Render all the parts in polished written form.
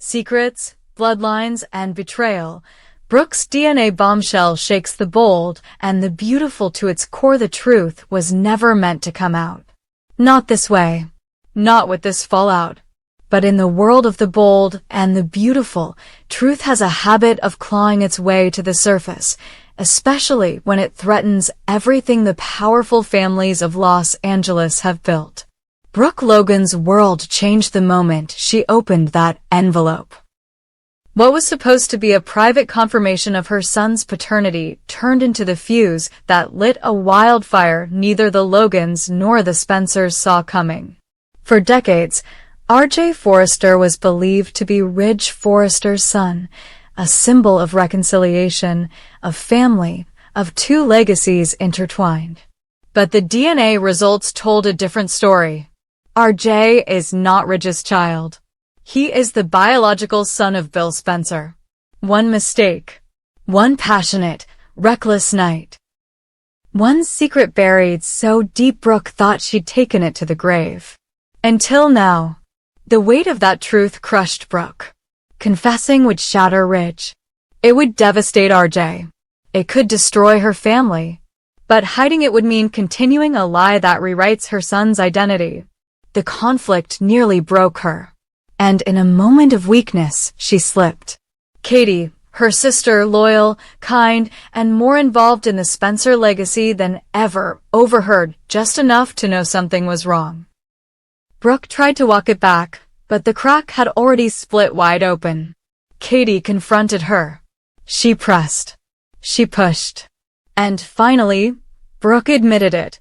Secrets, bloodlines, and betrayal. Brooke's DNA bombshell shakes the bold and the beautiful to its core. The truth was never meant to come out. Not this way. Not with this fallout. But in the world of the bold and the beautiful, truth has a habit of clawing its way to the surface, especially when it threatens everything the powerful families of Los Angeles have built. Brooke Logan's world changed the moment she opened that envelope. What was supposed to be a private confirmation of her son's paternity turned into the fuse that lit a wildfire neither the Logans nor the Spencers saw coming. For decades, R.J. Forrester was believed to be Ridge Forrester's son, a symbol of reconciliation, of family, of two legacies intertwined. But the DNA results told a different story. R.J. is not Ridge's child. He is the biological son of Bill Spencer. One mistake. One passionate, reckless night. One secret buried so deep Brooke thought she'd taken it to the grave. Until now. The weight of that truth crushed Brooke. Confessing would shatter Ridge. It would devastate R.J. It could destroy her family. But hiding it would mean continuing a lie that rewrites her son's identity. The conflict nearly broke her. And in a moment of weakness, she slipped. Katie, her sister, loyal, kind, and more involved in the Spencer legacy than ever, overheard just enough to know something was wrong. Brooke tried to walk it back, but the crack had already split wide open. Katie confronted her. She pressed. She pushed. And finally, Brooke admitted it.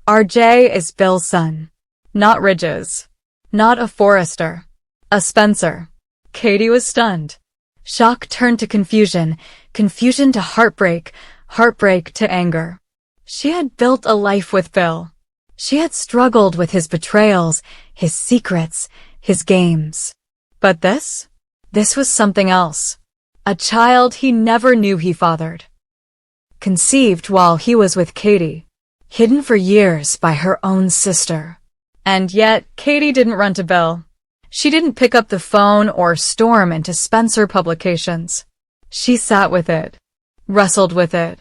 R.J. is Bill's son. Not Ridge's. Not a Forrester. A Spencer. Katie was stunned. Shock turned to confusion, confusion to heartbreak, heartbreak to anger. She had built a life with Bill. She had struggled with his betrayals, his secrets, his games. But this? This was something else. A child he never knew he fathered. Conceived while he was with Katie. Hidden for years by her own sister. And yet, Katie didn't run to Bill. She didn't pick up the phone or storm into Spencer Publications. She sat with it. Wrestled with it.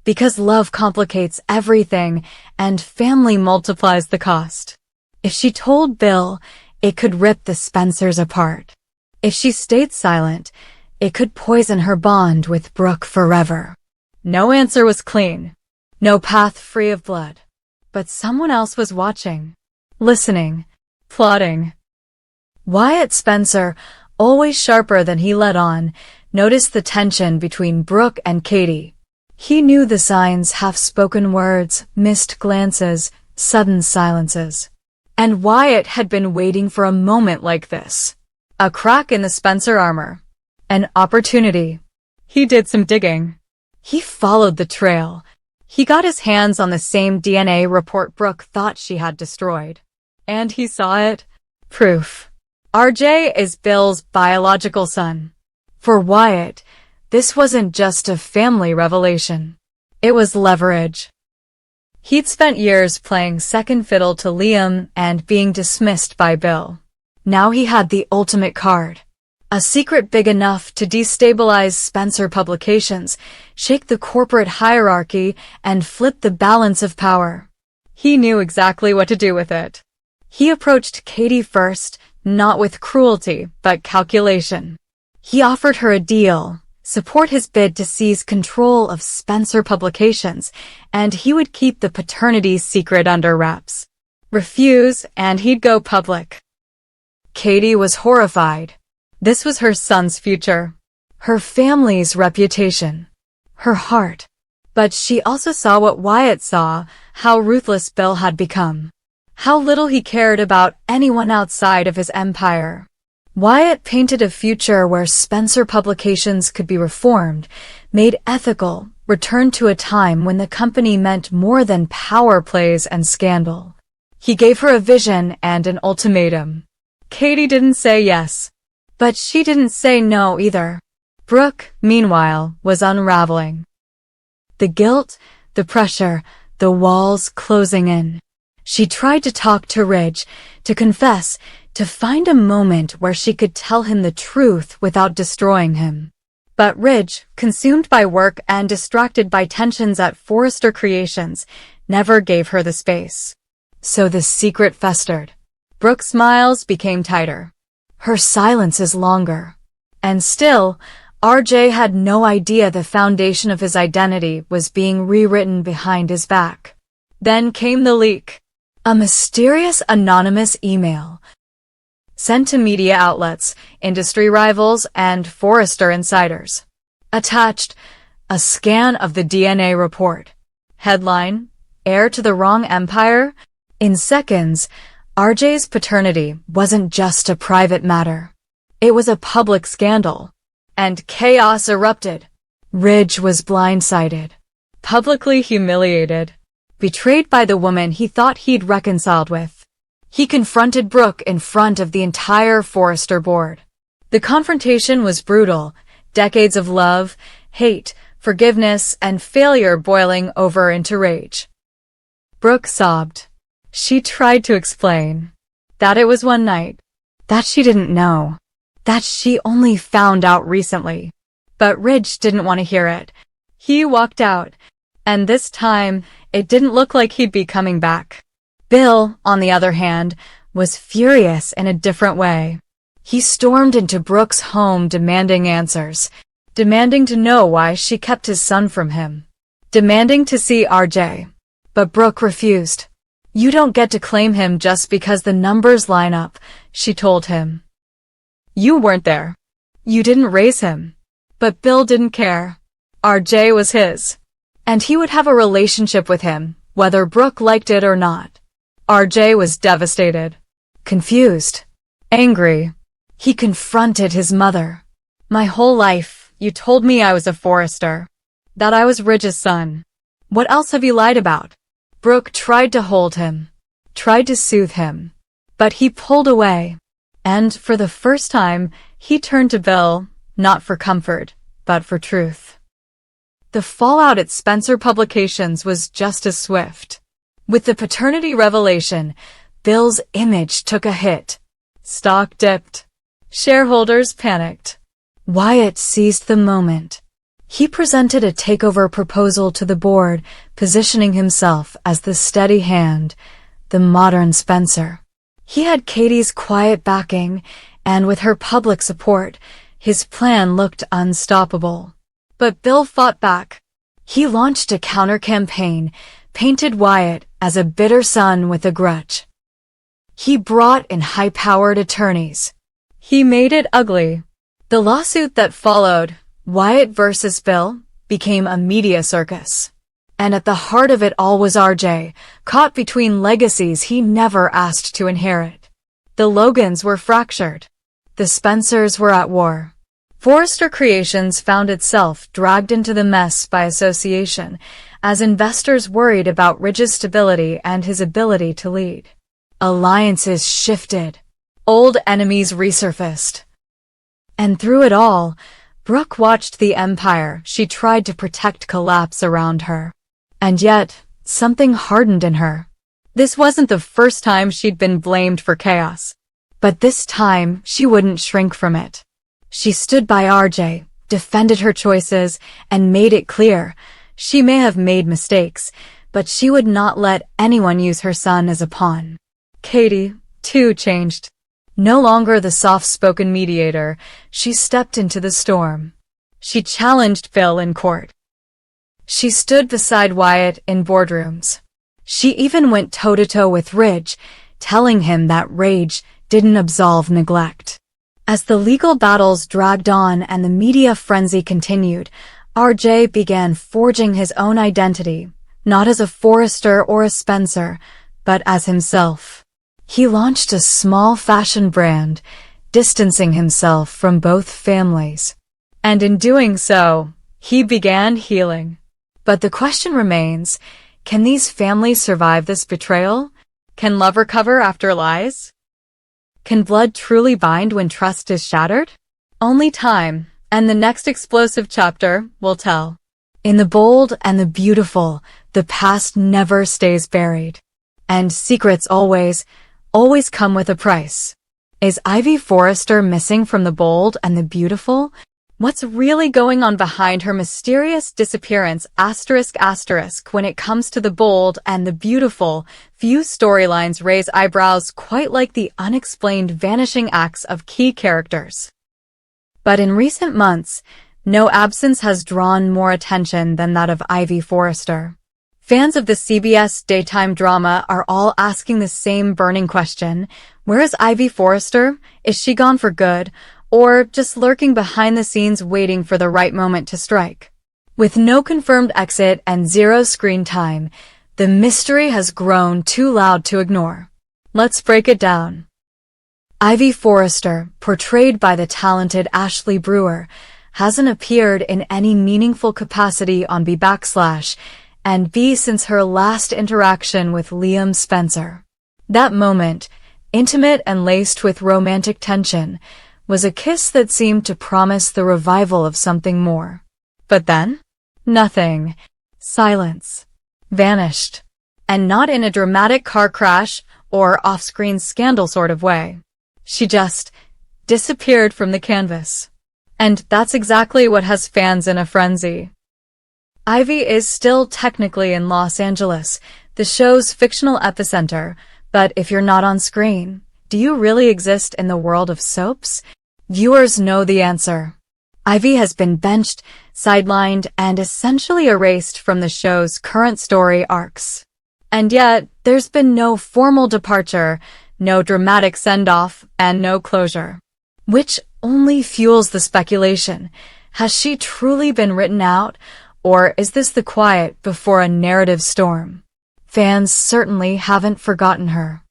Because love complicates everything, and family multiplies the cost. If she told Bill, it could rip the Spencers apart. If she stayed silent, it could poison her bond with Brooke forever. No answer was clean. No path free of blood. But someone else was watching. Listening. Plotting. Wyatt Spencer, always sharper than he let on, noticed the tension between Brooke and Katie. He knew the signs, half-spoken words, missed glances, sudden silences. And Wyatt had been waiting for a moment like this. A crack in the Spencer armor. An opportunity. He did some digging. He followed the trail. He got his hands on the same DNA report Brooke thought she had destroyed. And he saw it. Proof. R.J. is Bill's biological son. For Wyatt, this wasn't just a family revelation. It was leverage. He'd spent years playing second fiddle to Liam and being dismissed by Bill. Now he had the ultimate card. A secret big enough to destabilize Spencer Publications, shake the corporate hierarchy, and flip the balance of power. He knew exactly what to do with it. He approached Katie first, not with cruelty, but calculation. He offered her a deal. Support his bid to seize control of Spencer Publications, and he would keep the paternity secret under wraps. Refuse, and he'd go public. Katie was horrified. This was her son's future. Her family's reputation. Her heart. But she also saw what Wyatt saw, how ruthless Bill had become. How little he cared about anyone outside of his empire. Wyatt painted a future where Spencer Publications could be reformed, made ethical, returned to a time when the company meant more than power plays and scandal. He gave her a vision and an ultimatum. Katie didn't say yes. But she didn't say no either. Brooke, meanwhile, was unraveling. The guilt, the pressure, the walls closing in. She tried to talk to Ridge, to confess, to find a moment where she could tell him the truth without destroying him. But Ridge, consumed by work and distracted by tensions at Forrester Creations, never gave her the space. So the secret festered. Brooke's smiles became tighter. Her silences longer. And still, RJ had no idea the foundation of his identity was being rewritten behind his back. Then came the leak. A mysterious anonymous email sent to media outlets, industry rivals, and Forrester insiders. Attached, a scan of the DNA report. Headline, Heir to the Wrong Empire? In seconds, RJ's paternity wasn't just a private matter. It was a public scandal. And chaos erupted. Ridge was blindsided, publicly humiliated, betrayed by the woman he thought he'd reconciled with. He confronted Brooke in front of the entire Forrester board. The confrontation was brutal, decades of love, hate, forgiveness, and failure boiling over into rage. Brooke sobbed. She tried to explain that it was one night, that she didn't know, that she only found out recently. But Ridge didn't want to hear it. He walked out, and this time, it didn't look like he'd be coming back. Bill, on the other hand, was furious in a different way. He stormed into Brooke's home demanding answers, demanding to know why she kept his son from him, demanding to see RJ. But Brooke refused. You don't get to claim him just because the numbers line up, she told him. You weren't there. You didn't raise him. But Bill didn't care. RJ was his. And he would have a relationship with him, whether Brooke liked it or not. RJ was devastated. Confused. Angry. He confronted his mother. My whole life, you told me I was a Forrester. That I was Ridge's son. What else have you lied about? Brooke tried to hold him. Tried to soothe him. But he pulled away. And, for the first time, he turned to Bill, not for comfort, but for truth. The fallout at Spencer Publications was just as swift. With the paternity revelation, Bill's image took a hit. Stock dipped. Shareholders panicked. Wyatt seized the moment. He presented a takeover proposal to the board, positioning himself as the steady hand, the modern Spencer. He had Katie's quiet backing, and with her public support, his plan looked unstoppable. But Bill fought back. He launched a counter-campaign, painted Wyatt as a bitter son with a grudge. He brought in high-powered attorneys. He made it ugly. The lawsuit that followed, Wyatt versus Bill, became a media circus. And at the heart of it all was RJ, caught between legacies he never asked to inherit. The Logans were fractured. The Spencers were at war. Forrester Creations found itself dragged into the mess by association, as investors worried about Ridge's stability and his ability to lead. Alliances shifted. Old enemies resurfaced. And through it all, Brooke watched the empire she tried to protect collapse around her. And yet, something hardened in her. This wasn't the first time she'd been blamed for chaos. But this time, she wouldn't shrink from it. She stood by RJ, defended her choices, and made it clear. She may have made mistakes, but she would not let anyone use her son as a pawn. Katie, too, changed. No longer the soft-spoken mediator, she stepped into the storm. She challenged Bill in court. She stood beside Wyatt in boardrooms. She even went toe-to-toe with Ridge, telling him that rage didn't absolve neglect. As the legal battles dragged on and the media frenzy continued, RJ began forging his own identity, not as a Forrester or a Spencer, but as himself. He launched a small fashion brand, distancing himself from both families. And in doing so, he began healing. But the question remains, can these families survive this betrayal? Can love recover after lies? Can blood truly bind when trust is shattered? Only time, and the next explosive chapter, will tell. In the bold and the beautiful, the past never stays buried. And secrets always come with a price. Is Ivy Forrester missing from the bold and the beautiful? What's really going on behind her mysterious disappearance ***? When it comes to the bold and the beautiful, few storylines raise eyebrows quite like the unexplained vanishing acts of key characters. But in recent months, no absence has drawn more attention than that of Ivy Forrester. Fans of the CBS daytime drama are all asking the same burning question: where is Ivy Forrester? Is she gone for good, or just lurking behind the scenes waiting for the right moment to strike? With no confirmed exit and zero screen time, the mystery has grown too loud to ignore. Let's break it down. Ivy Forrester, portrayed by the talented Ashley Brewer, hasn't appeared in any meaningful capacity on B/and since her last interaction with Liam Spencer. That moment, intimate and laced with romantic tension, was a kiss that seemed to promise the revival of something more. But then? Nothing. Silence. Vanished. And not in a dramatic car crash or off-screen scandal sort of way. She just disappeared from the canvas. And that's exactly what has fans in a frenzy. Ivy is still technically in Los Angeles, the show's fictional epicenter, but if you're not on screen, do you really exist in the world of soaps? Viewers know the answer. Ivy has been benched, sidelined, and essentially erased from the show's current story arcs. And yet, there's been no formal departure, no dramatic send-off, and no closure. Which only fuels the speculation. Has she truly been written out? Or is this the quiet before a narrative storm? Fans certainly haven't forgotten her.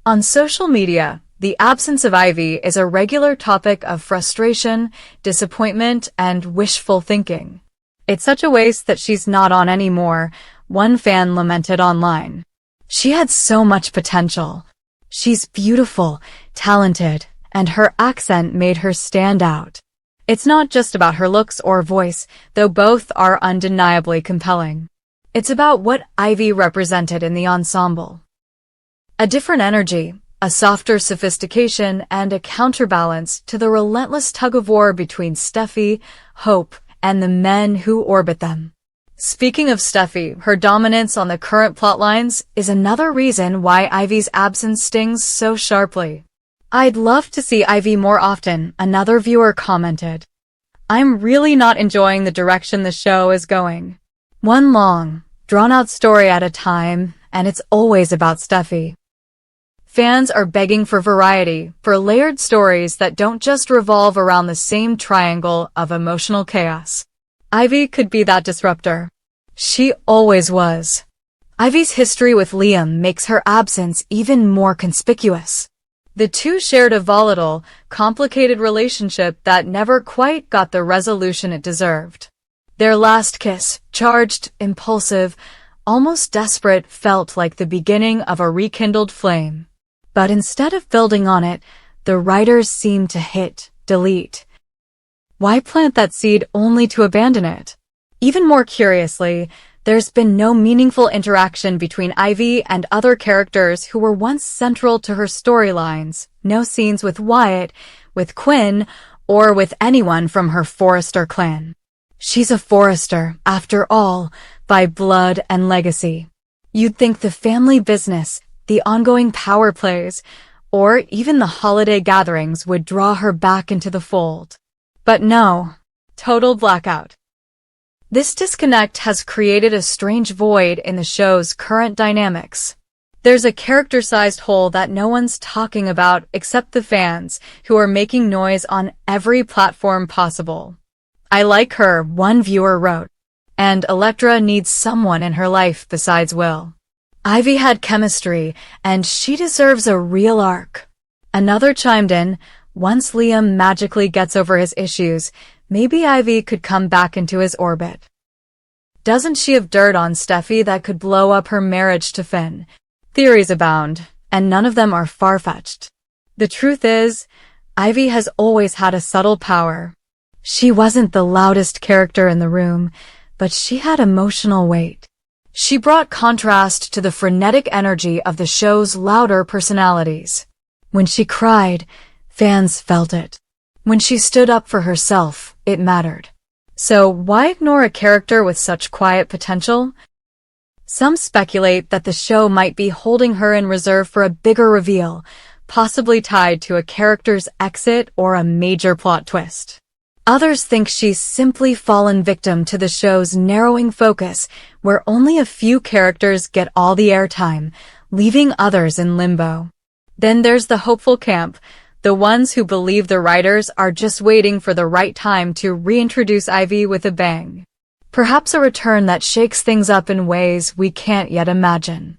On social media, the absence of Ivy is a regular topic of frustration, disappointment, and wishful thinking. It's such a waste that she's not on anymore, one fan lamented online. She had so much potential. She's beautiful, talented, and her accent made her stand out. It's not just about her looks or voice, though both are undeniably compelling. It's about what Ivy represented in the ensemble. A different energy, a softer sophistication, and a counterbalance to the relentless tug-of-war between Steffi, Hope, and the men who orbit them. Speaking of Steffi, her dominance on the current plotlines is another reason why Ivy's absence stings so sharply. I'd love to see Ivy more often, another viewer commented. I'm really not enjoying the direction the show is going. One long, drawn-out story at a time, and it's always about Steffi. Fans are begging for variety, for layered stories that don't just revolve around the same triangle of emotional chaos. Ivy could be that disruptor. She always was. Ivy's history with Liam makes her absence even more conspicuous. The two shared a volatile, complicated relationship that never quite got the resolution it deserved. Their last kiss, charged, impulsive, almost desperate, felt like the beginning of a rekindled flame. But instead of building on it, the writers seemed to hit delete. Why plant that seed only to abandon it? Even more curiously, there's been no meaningful interaction between Ivy and other characters who were once central to her storylines. No scenes with Wyatt, with Quinn, or with anyone from her Forrester clan. She's a Forrester, after all, by blood and legacy. You'd think the family business, the ongoing power plays, or even the holiday gatherings would draw her back into the fold. But no, total blackout. This disconnect has created a strange void in the show's current dynamics. There's a character-sized hole that no one's talking about except the fans, who are making noise on every platform possible. I like her, one viewer wrote. And Elektra needs someone in her life besides Will. Ivy had chemistry, and she deserves a real arc. Another chimed in, once Liam magically gets over his issues, maybe Ivy could come back into his orbit. Doesn't she have dirt on Steffi that could blow up her marriage to Finn? Theories abound, and none of them are far-fetched. The truth is, Ivy has always had a subtle power. She wasn't the loudest character in the room, but she had emotional weight. She brought contrast to the frenetic energy of the show's louder personalities. When she cried, fans felt it. When she stood up for herself, it mattered. So why ignore a character with such quiet potential? Some speculate that the show might be holding her in reserve for a bigger reveal, possibly tied to a character's exit or a major plot twist. Others think she's simply fallen victim to the show's narrowing focus, where only a few characters get all the airtime, leaving others in limbo. Then there's the hopeful camp, the ones who believe the writers are just waiting for the right time to reintroduce Ivy with a bang. Perhaps a return that shakes things up in ways we can't yet imagine.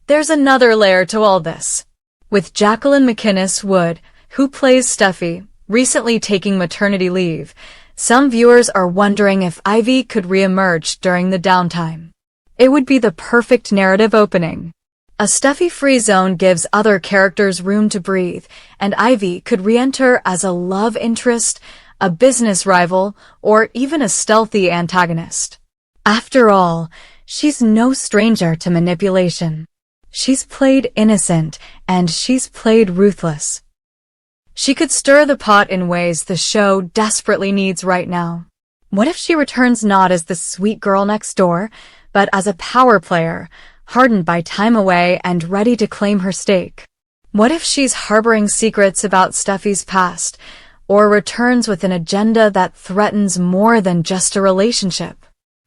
There's another layer to all this. With Jacqueline MacInnes Wood, who plays Steffi, recently taking maternity leave, some viewers are wondering if Ivy could reemerge during the downtime. It would be the perfect narrative opening. A Steffi-free zone gives other characters room to breathe, and Ivy could re-enter as a love interest, a business rival, or even a stealthy antagonist. After all, she's no stranger to manipulation. She's played innocent, and she's played ruthless. She could stir the pot in ways the show desperately needs right now. What if she returns not as the sweet girl next door, but as a power player, hardened by time away and ready to claim her stake? What if she's harboring secrets about Steffi's past, or returns with an agenda that threatens more than just a relationship?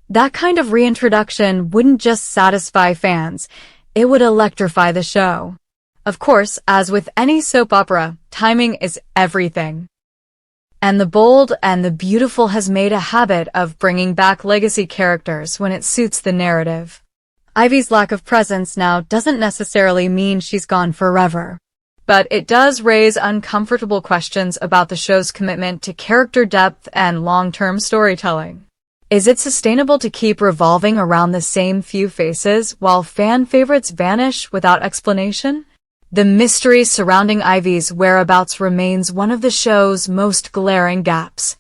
That kind of reintroduction wouldn't just satisfy fans, it would electrify the show. Of course, as with any soap opera, timing is everything. And The Bold and the Beautiful has made a habit of bringing back legacy characters when it suits the narrative. Ivy's lack of presence now doesn't necessarily mean she's gone forever. But it does raise uncomfortable questions about the show's commitment to character depth and long-term storytelling. Is it sustainable to keep revolving around the same few faces while fan favorites vanish without explanation? The mystery surrounding Ivy's whereabouts remains one of the show's most glaring gaps.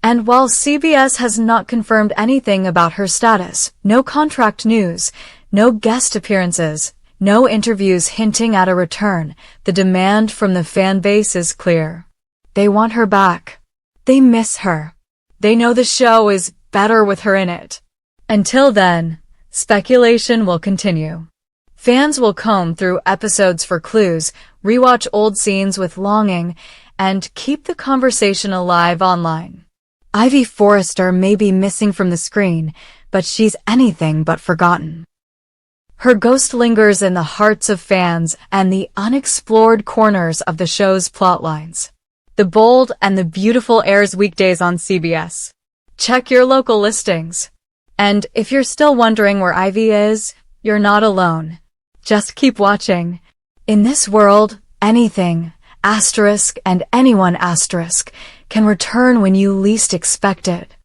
And while CBS has not confirmed anything about her status, no contract news, no guest appearances, no interviews hinting at a return, the demand from the fan base is clear. They want her back. They miss her. They know the show is better with her in it. Until then, speculation will continue. Fans will comb through episodes for clues, rewatch old scenes with longing, and keep the conversation alive online. Ivy Forrester may be missing from the screen, but she's anything but forgotten. Her ghost lingers in the hearts of fans and the unexplored corners of the show's plotlines. The Bold and the Beautiful airs weekdays on CBS. Check your local listings. And if you're still wondering where Ivy is, you're not alone. Just keep watching. In this world, anything, asterisk and anyone asterisk, can return when you least expect it.